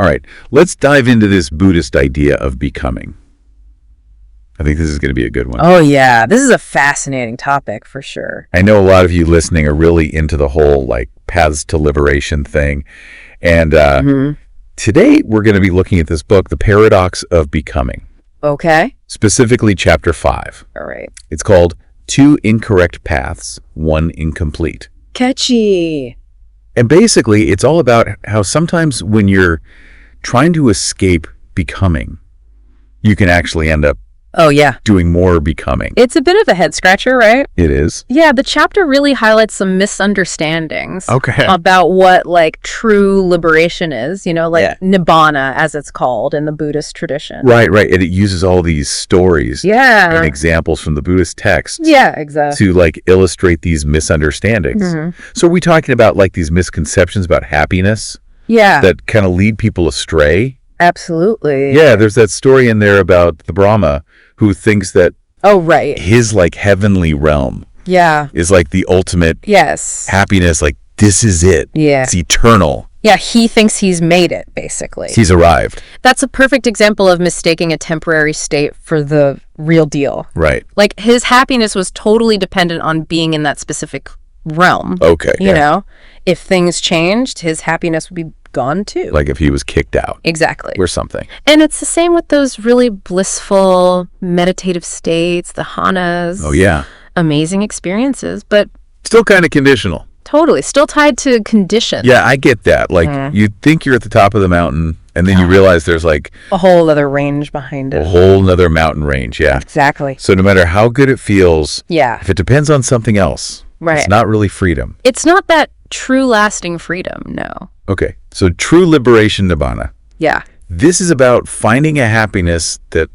All right, let's dive into this Buddhist idea of becoming. I think this is going to be a good one. Oh, yeah. This is a fascinating topic for sure. I know a lot of you listening are really into the whole like paths to liberation thing. And today we're going to be looking at this book, The Paradox of Becoming. Okay. Specifically chapter 5. All right. It's called Two Incorrect Paths, One Incomplete. Catchy. And basically it's all about how sometimes when you're trying to escape becoming, you can actually end up doing more becoming. It's a bit of a head scratcher, right? It is. Yeah, the chapter really highlights some misunderstandings about what like true liberation is, nibbana as it's called in the Buddhist tradition. Right. And it uses all these stories and examples from the Buddhist texts. Yeah, exactly. To like illustrate these misunderstandings. So are we talking about like these misconceptions about happiness? Yeah. That kind of lead people astray? Absolutely. Yeah, there's that story in there about the Brahma who thinks that his like heavenly realm is like the ultimate happiness. Like this is it. Yeah. It's eternal. Yeah, he thinks he's made it, basically. He's arrived. That's a perfect example of mistaking a temporary state for the real deal. Right. Like his happiness was totally dependent on being in that specific realm. Okay. You know, if things changed, his happiness would be gone too. Like if he was kicked out. Exactly. Or something. And it's the same with those really blissful meditative states, the jhanas. Oh, yeah. Amazing experiences, but still kind of conditional. Totally. Still tied to conditions. Yeah, I get that. Like you think you're at the top of the mountain and then you realize there's like a whole other range behind it. A whole nother mountain range. Yeah. Exactly. So no matter how good it feels, if it depends on something else, it's not really freedom. It's not that true lasting freedom. No. Okay. So true liberation nibbana. Yeah. This is about finding a happiness that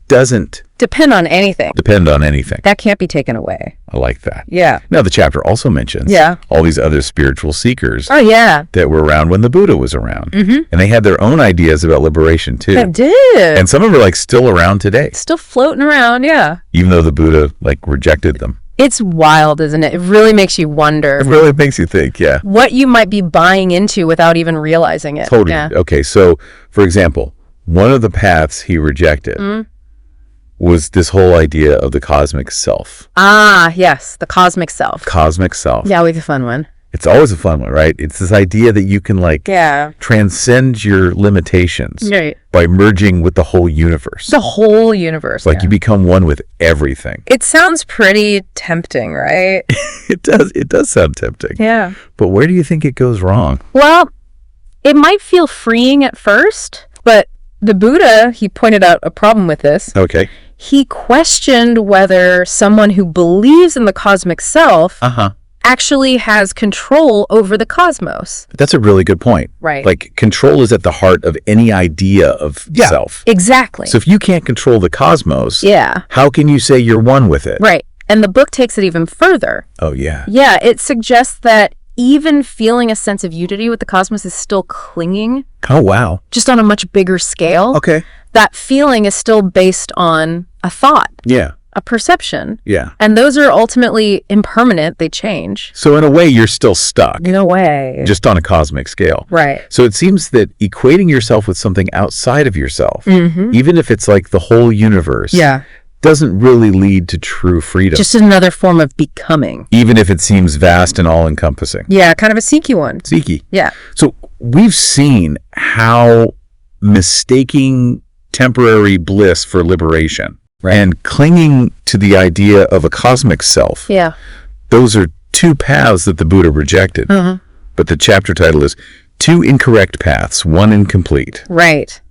doesn't depend on anything. That can't be taken away. I like that. Yeah. Now the chapter also mentions all these other spiritual seekers that were around when the Buddha was around. And they had their own ideas about liberation too. They did. And some of them are like still around today. Still floating around, yeah. Even though the Buddha like rejected them. It's wild, isn't it? It really makes you wonder. It really makes you think, what you might be buying into without even realizing it. Totally. Yeah. Okay, so for example, one of the paths he rejected was this whole idea of the cosmic self. Ah, yes, the cosmic self. Cosmic self. Yeah, always a fun one. It's always a fun one, right? It's this idea that you can like transcend your limitations by merging with the whole universe. The whole universe. Like you become one with everything. It sounds pretty tempting, right? It does. It does sound tempting. Yeah. But where do you think it goes wrong? Well, it might feel freeing at first, but the Buddha, he pointed out a problem with this. Okay. He questioned whether someone who believes in the cosmic self actually has control over the cosmos. That's a really good point. Right. Like control is at the heart of any idea of self. Exactly. So if you can't control the cosmos, how can you say you're one with it? Right. And the book takes it even further. Oh, yeah. Yeah, it suggests that even feeling a sense of unity with the cosmos is still clinging. Oh, wow. Just on a much bigger scale. Okay. That feeling is still based on a thought. Yeah. A perception. Yeah. And those are ultimately impermanent. They change. So in a way, you're still stuck. In a way. Just on a cosmic scale. Right. So it seems that equating yourself with something outside of yourself, even if it's like the whole universe, doesn't really lead to true freedom. Just another form of becoming. Even if it seems vast and all-encompassing. Yeah, kind of a seeky one. Seeky. Yeah. So we've seen how mistaking temporary bliss for liberation and clinging to the idea of a cosmic self. Yeah. Those are two paths that the Buddha rejected. But the chapter title is Two Incorrect Paths, One Incomplete. Right.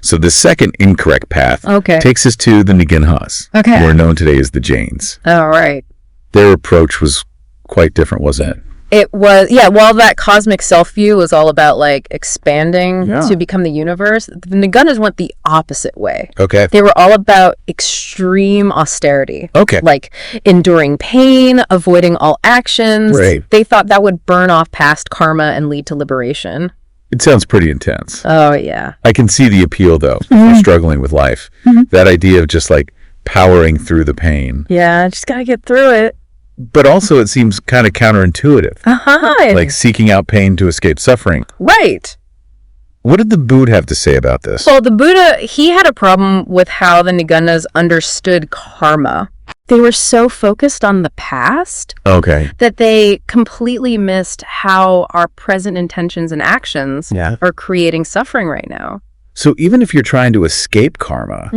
So the second incorrect path takes us to the Niganhas, who are known today as the Jains. Oh, right. Their approach was quite different, wasn't it? It was, while that cosmic self view was all about like expanding to become the universe, the Niganhas went the opposite way. Okay. They were all about extreme austerity. Okay. Like enduring pain, avoiding all actions. Right. They thought that would burn off past karma and lead to liberation. It sounds pretty intense. Oh, yeah. I can see the appeal, though, for struggling with life. That idea of just like powering through the pain. Yeah, just gotta get through it. But also it seems kind of counterintuitive. Like seeking out pain to escape suffering. Right. What did the Buddha have to say about this? Well, the Buddha, he had a problem with how the Nigundas understood karma. They were so focused on the past that they completely missed how our present intentions and actions are creating suffering right now. So even if you're trying to escape karma,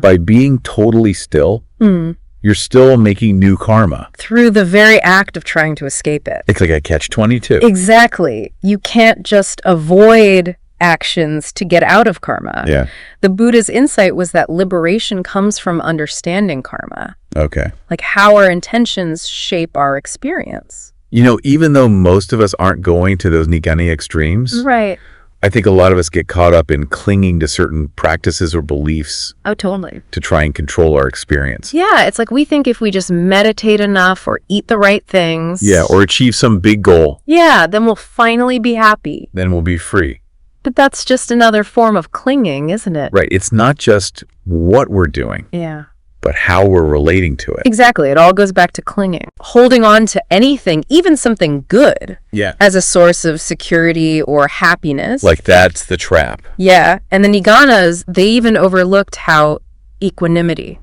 by being totally still, you're still making new karma. Through the very act of trying to escape it. It's like a catch-22. Exactly. You can't just avoid actions to get out of karma. Yeah. The Buddha's insight was that liberation comes from understanding karma. Okay. Like how our intentions shape our experience. You know, even though most of us aren't going to those Nigani extremes, right, I think a lot of us get caught up in clinging to certain practices or beliefs. Oh, totally. To try and control our experience. Yeah, it's like we think if we just meditate enough or eat the right things. Yeah, or achieve some big goal. Yeah, then we'll finally be happy. Then we'll be free. But that's just another form of clinging, isn't it? Right. It's not just what we're doing. Yeah. But how we're relating to it. Exactly. It all goes back to clinging. Holding on to anything, even something good, as a source of security or happiness. Like that's the trap. Yeah. And the Niganas, they even overlooked how equanimity,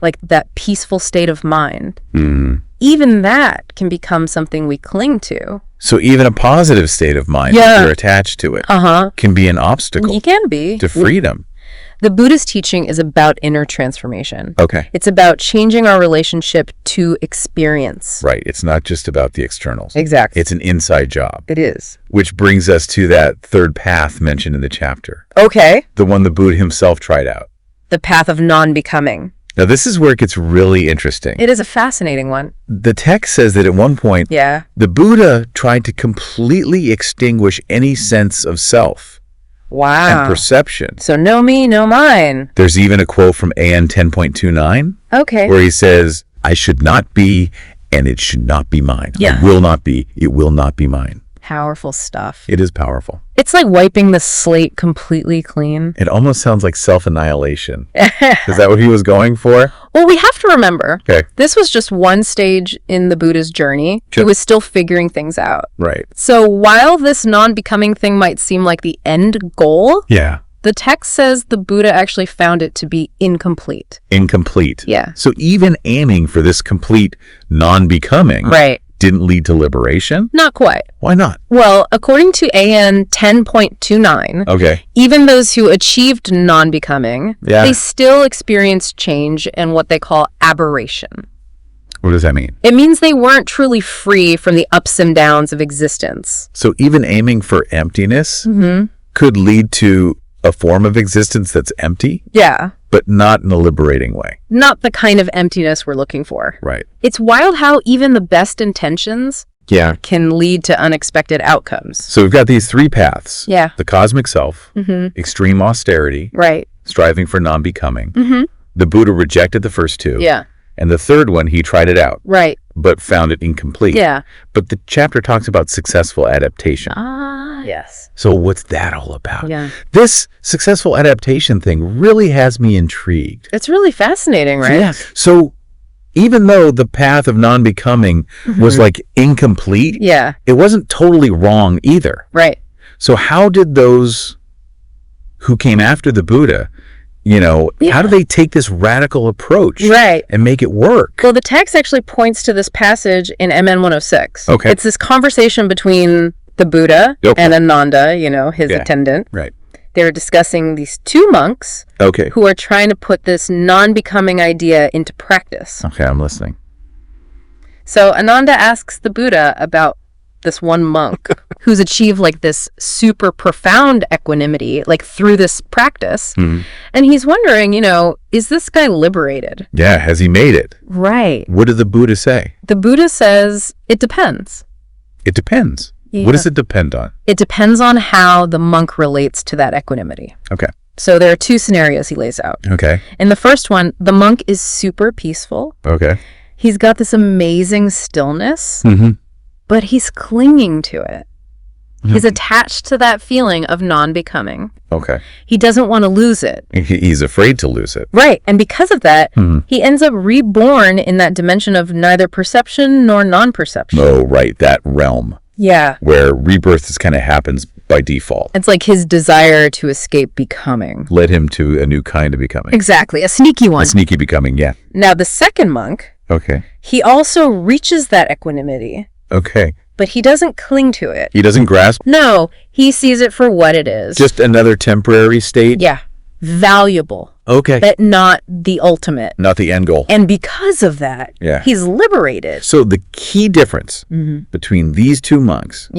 like that peaceful state of mind, even that can become something we cling to. So even a positive state of mind, if you're attached to it, can be an obstacle. It can be. To freedom. The Buddhist teaching is about inner transformation. Okay. It's about changing our relationship to experience. Right. It's not just about the externals. Exactly. It's an inside job. It is. Which brings us to that third path mentioned in the chapter. Okay. The one the Buddha himself tried out. The path of non-becoming. Now, this is where it gets really interesting. It is a fascinating one. The text says that at one point, the Buddha tried to completely extinguish any sense of self. Wow. And perception. So no me, no mine. There's even a quote from AN 10.29. Okay. Where he says, I should not be, and it should not be mine. Yeah. I will not be, it will not be mine. Powerful stuff. It is powerful. It's like wiping the slate completely clean. It almost sounds like self-annihilation. Is that what he was going for? Well, we have to remember, this was just one stage in the Buddha's journey. He was still figuring things out. Right. So while this non-becoming thing might seem like the end goal, the text says the Buddha actually found it to be incomplete. Incomplete. Yeah. So even aiming for this complete non-becoming didn't lead to liberation? Not quite. Why not? Well, according to AN 10.29, even those who achieved non-becoming, they still experienced change and what they call aberration. What does that mean? It means they weren't truly free from the ups and downs of existence. So even aiming for emptiness could lead to a form of existence that's empty? Yeah. But not in a liberating way. Not the kind of emptiness we're looking for. Right. It's wild how even the best intentions can lead to unexpected outcomes. So we've got these three paths. Yeah. The cosmic self, extreme austerity, striving for non-becoming. The Buddha rejected the first two. Yeah. And the third one, he tried it out. Right. But found it incomplete. Yeah. But the chapter talks about successful adaptation. Ah, yes. So what's that all about? Yeah. This successful adaptation thing really has me intrigued. It's really fascinating, right? Yeah. So even though the path of non-becoming was like incomplete, it wasn't totally wrong either. Right. So how did those who came after the Buddha, how do they take this radical approach and make it work? Well, the text actually points to this passage in MN 106. Okay. It's this conversation between the Buddha and Ananda, his attendant. Right. They're discussing these two monks who are trying to put this non-becoming idea into practice. Okay, I'm listening. So Ananda asks the Buddha about this one monk who's achieved like this super profound equanimity, like through this practice. And he's wondering, is this guy liberated? Yeah, has he made it? Right. What did the Buddha say? The Buddha says, it depends. It depends. Yeah. What does it depend on? It depends on how the monk relates to that equanimity. Okay. So there are two scenarios he lays out. Okay. In the first one, the monk is super peaceful. Okay. He's got this amazing stillness. But he's clinging to it. He's attached to that feeling of non-becoming. Okay. He doesn't want to lose it. He's afraid to lose it. Right. And because of that, he ends up reborn in that dimension of neither perception nor non-perception. Oh, right. That realm. Yeah. Where rebirth just kind of happens by default. It's like his desire to escape becoming led him to a new kind of becoming. Exactly, a sneaky one. A sneaky becoming, yeah. Now, the second monk, he also reaches that equanimity. Okay. But he doesn't cling to it. He doesn't grasp? No, he sees it for what it is. Just another temporary state? Yeah. Valuable. Okay. But not the ultimate. Not the end goal. And because of that, he's liberated. So the key difference between these two monks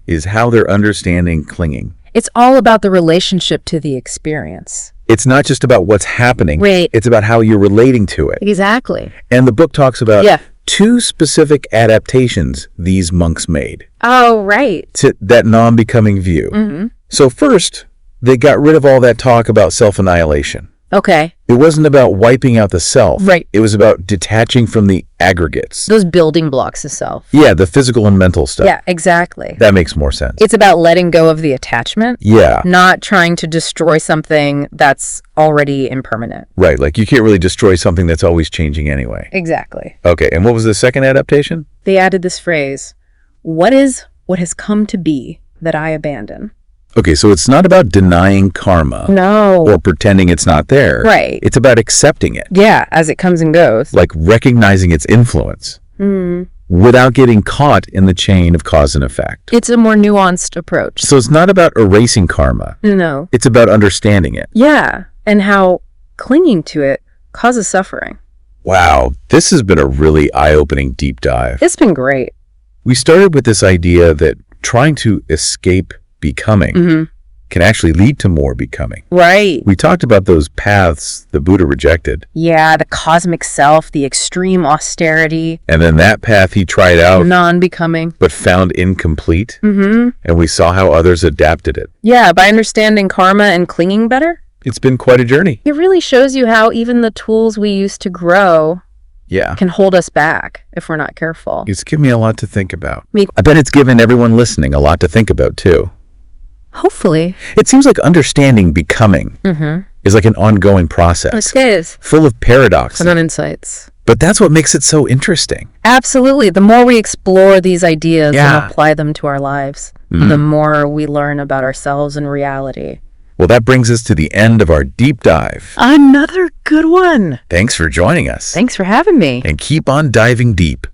is how they're understanding clinging. It's all about the relationship to the experience. It's not just about what's happening. Right. It's about how you're relating to it. Exactly. And the book talks about two specific adaptations these monks made. Oh, right. To that non-becoming view. So first, they got rid of all that talk about self-annihilation. Okay. It wasn't about wiping out the self. Right. It was about detaching from the aggregates. Those building blocks of self. Yeah, the physical and mental stuff. Yeah, exactly. That makes more sense. It's about letting go of the attachment. Yeah. Not trying to destroy something that's already impermanent. Right, like you can't really destroy something that's always changing anyway. Exactly. Okay, and what was the second adaptation? They added this phrase, what is what has come to be that I abandon? Okay, so it's not about denying karma. No. Or pretending it's not there. Right. It's about accepting it. Yeah, as it comes and goes. Like recognizing its influence. Without getting caught in the chain of cause and effect. It's a more nuanced approach. So it's not about erasing karma. No. It's about understanding it. Yeah, and how clinging to it causes suffering. Wow, this has been a really eye-opening deep dive. It's been great. We started with this idea that trying to escape becoming can actually lead to more becoming. Right. We talked about those paths the Buddha rejected. Yeah, the cosmic self, the extreme austerity. And then that path he tried out. Non-becoming. But found incomplete. And we saw how others adapted it. Yeah, by understanding karma and clinging better. It's been quite a journey. It really shows you how even the tools we use to grow can hold us back if we're not careful. It's given me a lot to think about. I bet it's given everyone listening a lot to think about too. Hopefully. It seems like understanding becoming is like an ongoing process. It is. Full of paradoxes. And insights. But that's what makes it so interesting. Absolutely. The more we explore these ideas and apply them to our lives, the more we learn about ourselves and reality. Well, that brings us to the end of our deep dive. Another good one. Thanks for joining us. Thanks for having me. And keep on diving deep.